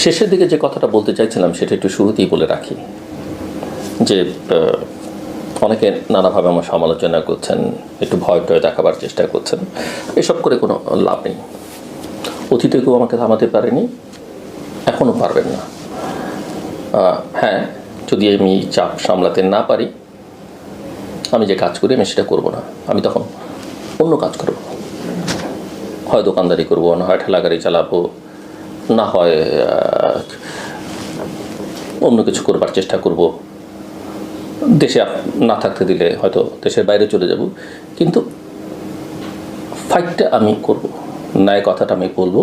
শেষের দিকে যে কথাটা বলতে চাইছিলাম সেটা একটু শুরুতেই বলে রাখি যে অনেকে নানাভাবে আমার সমালোচনা করছেন, একটু ভয় টয় দেখাবার চেষ্টা করছেন। এসব করে কোনো লাভ নেই। অতীতে কেউ আমাকে থামাতে পারেনি, এখনও পারবেন না। হ্যাঁ, যদি আমি চাপ সামলাতে না পারি, আমি যে কাজ করি আমি সেটা করব না। আমি তখন অন্য কাজ করব, হয় দোকানদারি করব, না হয় ঠেলা গাড়ি চালাবো, না হয় অন্য কিছু করবার চেষ্টা করব। দেশে না থাকতে দিলে হয়তো দেশের বাইরে চলে যাব, কিন্তু ফাইটটা আমি করব, ন্যায় কথাটা আমি বলবো।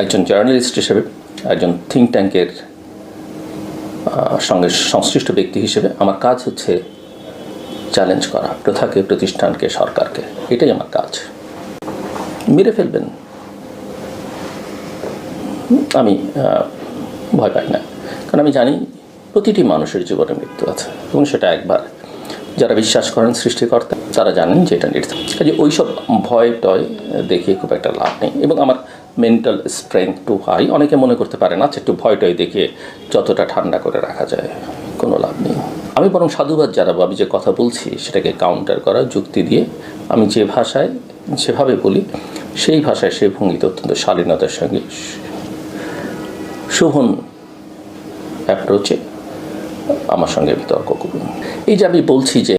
একজন জার্নালিস্ট হিসেবে, একজন থিঙ্ক ট্যাঙ্কের সঙ্গে সংশ্লিষ্ট ব্যক্তি হিসেবে আমার কাজ হচ্ছে চ্যালেঞ্জ করা প্রথাকে, প্রতিষ্ঠানকে, সরকারকে। এটাই আমার কাজ। মেরে ফেলবেন, আমি ভয় পাই না, কারণ আমি জানি প্রতিটি মানুষের জীবনে মৃত্যু আছে এবং সেটা একবার। যারা বিশ্বাস করেন সৃষ্টিকর্তা তারা জানেন যে এটা নির্ধারণ। কাজে ওইসব ভয় টয় দেখিয়ে খুব একটা লাভ নেই। এবং আমার মেন্টাল স্ট্রেংথ টু হাই। অনেকে মনে করতে পারে না, একটু ভয় টয় দেখিয়ে যতটা ঠান্ডা করে রাখা যায়, কোনো লাভ নেই। আমি বরং সাধুবাদ জানাবো, আমি যে কথা বলছি সেটাকে কাউন্টার করা, যুক্তি দিয়ে। আমি যে ভাষায় যেভাবে বলি সেই ভাষায়, সেই ভঙ্গিতে অত্যন্ত শালীনতার সঙ্গে শোভন অ্যাপ্রোচে আমার সঙ্গে বিতর্ক করুন। এই যে আমি বলছি যে